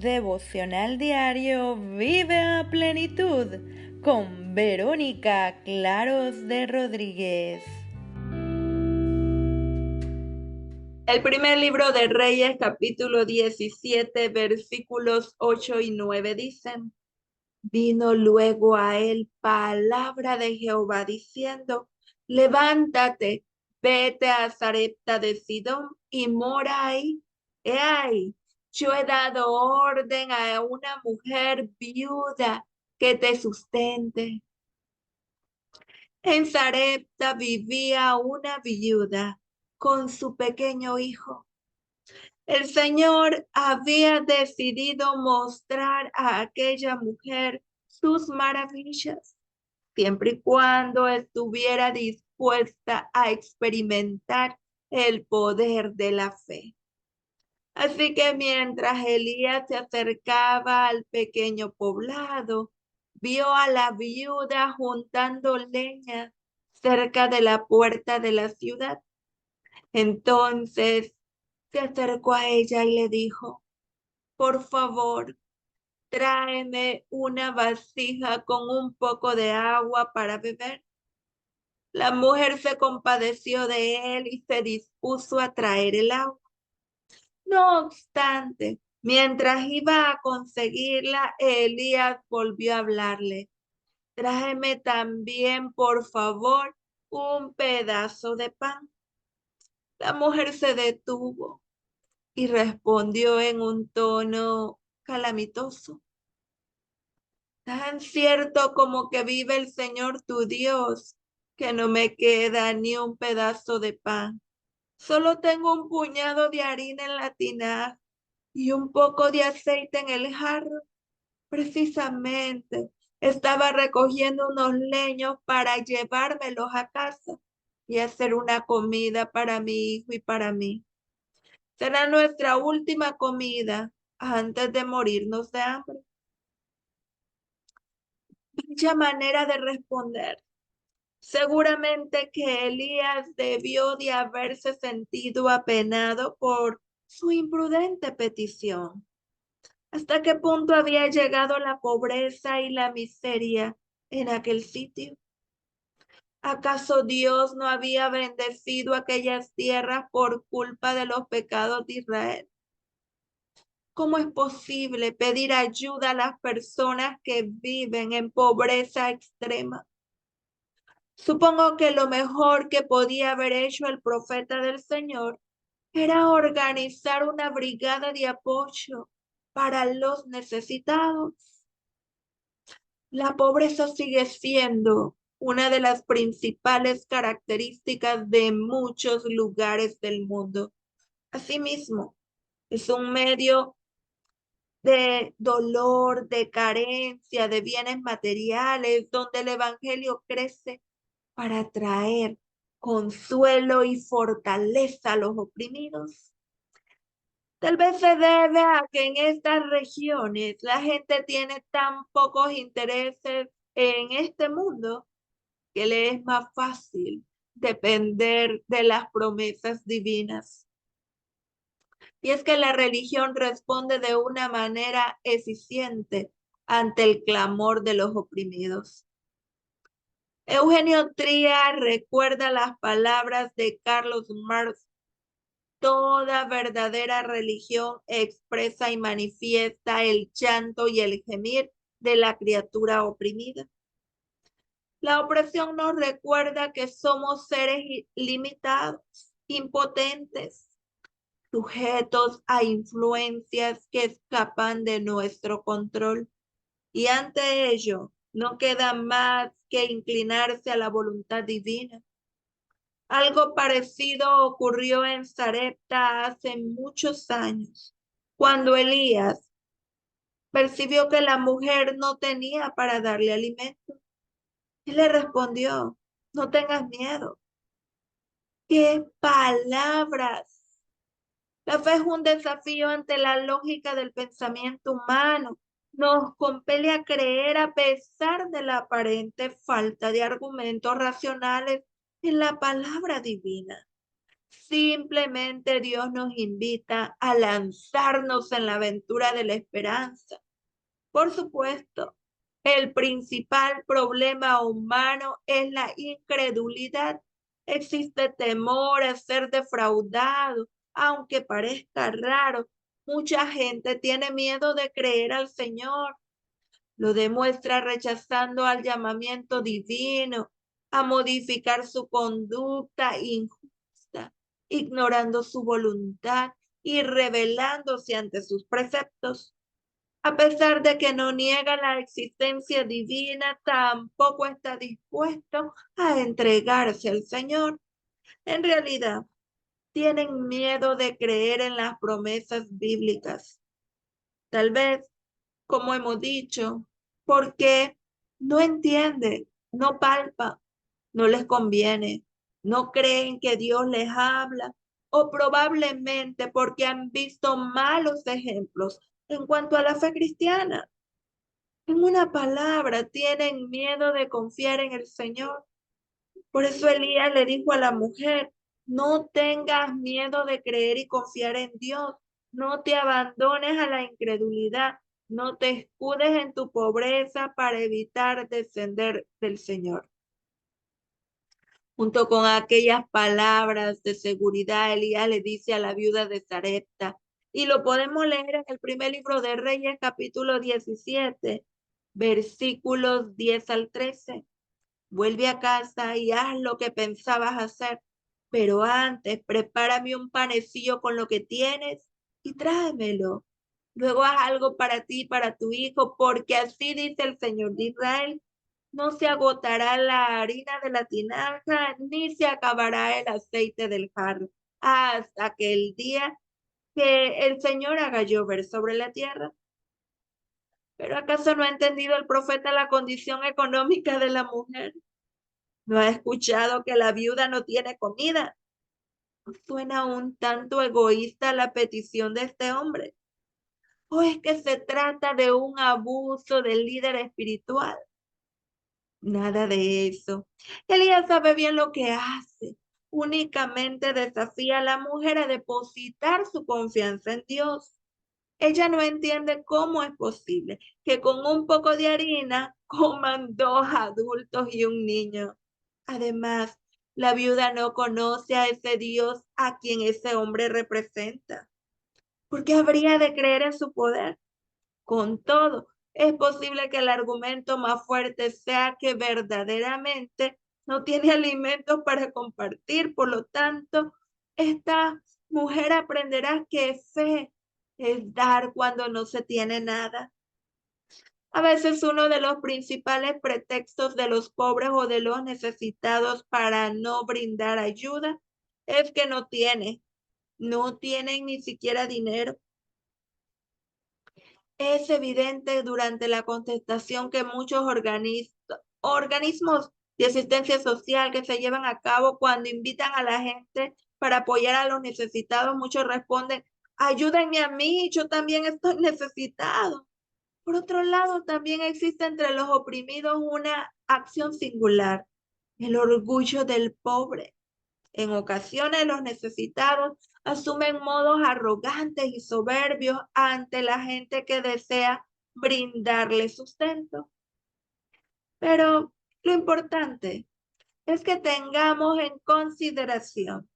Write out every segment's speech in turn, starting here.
Devocional diario Vive a plenitud con Verónica Claros de Rodríguez. El primer libro de Reyes, capítulo 17, versículos 8 y 9 dicen: Vino luego a él palabra de Jehová diciendo: Levántate, vete a Sarepta de Sidón y mora ahí. He ahí, yo he dado orden a una mujer viuda que te sustente. En Sarepta vivía una viuda con su pequeño hijo. El Señor había decidido mostrar a aquella mujer sus maravillas, siempre y cuando estuviera dispuesta a experimentar el poder de la fe. Así que mientras Elías se acercaba al pequeño poblado, vio a la viuda juntando leña cerca de la puerta de la ciudad. Entonces se acercó a ella y le dijo: Por favor, tráeme una vasija con un poco de agua para beber. La mujer se compadeció de él y se dispuso a traer el agua. No obstante, mientras iba a conseguirla, Elías volvió a hablarle: Tráeme también, por favor, un pedazo de pan. La mujer se detuvo y respondió en un tono calamitoso: Tan cierto como que vive el Señor tu Dios, que no me queda ni un pedazo de pan. Solo tengo un puñado de harina en la tinaja y un poco de aceite en el jarro. Precisamente estaba recogiendo unos leños para llevármelos a casa y hacer una comida para mi hijo y para mí. Será nuestra última comida antes de morirnos de hambre. Mucha manera de responder. Seguramente que Elías debió de haberse sentido apenado por su imprudente petición. ¿Hasta qué punto había llegado la pobreza y la miseria en aquel sitio? ¿Acaso Dios no había bendecido aquellas tierras por culpa de los pecados de Israel? ¿Cómo es posible pedir ayuda a las personas que viven en pobreza extrema? Supongo que lo mejor que podía haber hecho el profeta del Señor era organizar una brigada de apoyo para los necesitados. La pobreza sigue siendo una de las principales características de muchos lugares del mundo. Asimismo, es un medio de dolor, de carencia, de bienes materiales, donde el evangelio crece para traer consuelo y fortaleza a los oprimidos. Tal vez se debe a que en estas regiones la gente tiene tan pocos intereses en este mundo que le es más fácil depender de las promesas divinas. Y es que la religión responde de una manera eficiente ante el clamor de los oprimidos. Eugenio Tría recuerda las palabras de Carlos Marx: Toda verdadera religión expresa y manifiesta el llanto y el gemir de la criatura oprimida. La opresión nos recuerda que somos seres limitados, impotentes, sujetos a influencias que escapan de nuestro control. Y ante ello, no queda más que inclinarse a la voluntad divina. Algo parecido ocurrió en Sarepta hace muchos años, cuando Elías percibió que la mujer no tenía para darle alimento. Él le respondió: No tengas miedo. ¡Qué palabras! La fe es un desafío ante la lógica del pensamiento humano. Nos compele a creer a pesar de la aparente falta de argumentos racionales en la palabra divina. Simplemente Dios nos invita a lanzarnos en la aventura de la esperanza. Por supuesto, el principal problema humano es la incredulidad. Existe temor a ser defraudado, aunque parezca raro. Mucha gente tiene miedo de creer al Señor. Lo demuestra rechazando al llamamiento divino, a modificar su conducta injusta, ignorando su voluntad y rebelándose ante sus preceptos. A pesar de que no niega la existencia divina, tampoco está dispuesto a entregarse al Señor. En realidad, tienen miedo de creer en las promesas bíblicas. Tal vez, como hemos dicho, porque no entienden, no palpan, no les conviene, no creen que Dios les habla, o probablemente porque han visto malos ejemplos en cuanto a la fe cristiana. En una palabra, tienen miedo de confiar en el Señor. Por eso Elías le dijo a la mujer, no tengas miedo de creer y confiar en Dios. No te abandones a la incredulidad. No te escudes en tu pobreza para evitar descender del Señor. Junto con aquellas palabras de seguridad, Elías le dice a la viuda de Sarepta, y lo podemos leer en el primer libro de Reyes, capítulo 17, versículos 10 al 13. Vuelve a casa y haz lo que pensabas hacer, pero antes prepárame un panecillo con lo que tienes y tráemelo. Luego haz algo para ti y para tu hijo, porque así dice el Señor de Israel, no se agotará la harina de la tinaja, ni se acabará el aceite del jarro, hasta que el día que el Señor haga llover sobre la tierra. ¿Pero acaso no ha entendido el profeta la condición económica de la mujer? ¿No ha escuchado que la viuda no tiene comida? ¿No suena un tanto egoísta la petición de este hombre? ¿O es que se trata de un abuso del líder espiritual? Nada de eso. Elías sabe bien lo que hace. Únicamente desafía a la mujer a depositar su confianza en Dios. Ella no entiende cómo es posible que con un poco de harina coman dos adultos y un niño. Además, la viuda no conoce a ese Dios a quien ese hombre representa. ¿Por qué habría de creer en su poder? Con todo, es posible que el argumento más fuerte sea que verdaderamente no tiene alimentos para compartir. Por lo tanto, esta mujer aprenderá que fe es dar cuando no se tiene nada. A veces uno de los principales pretextos de los pobres o de los necesitados para no brindar ayuda es que no tienen ni siquiera dinero. Es evidente durante la contestación que muchos organismos de asistencia social que se llevan a cabo cuando invitan a la gente para apoyar a los necesitados, muchos responden, ayúdenme a mí, yo también estoy necesitado. Por otro lado, también existe entre los oprimidos una acción singular, el orgullo del pobre. En ocasiones los necesitados asumen modos arrogantes y soberbios ante la gente que desea brindarle sustento. Pero lo importante es que tengamos en consideración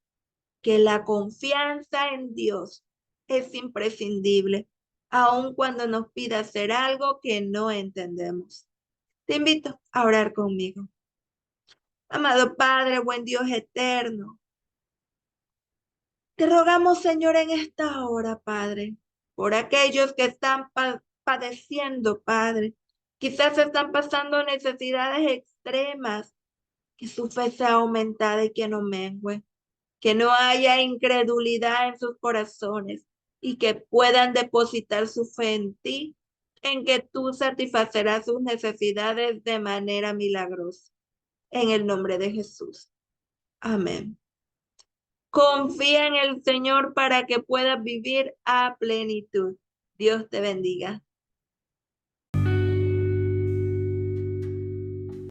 que la confianza en Dios es imprescindible, aun cuando nos pida hacer algo que no entendemos. Te invito a orar conmigo. Amado Padre, buen Dios eterno, te rogamos, Señor, en esta hora, Padre, por aquellos que están padeciendo, Padre. Quizás están pasando necesidades extremas, que su fe sea aumentada y que no mengue, que no haya incredulidad en sus corazones y que puedan depositar su fe en ti, en que tú satisfacerás sus necesidades de manera milagrosa. En el nombre de Jesús. Amén. Confía en el Señor para que puedas vivir a plenitud. Dios te bendiga.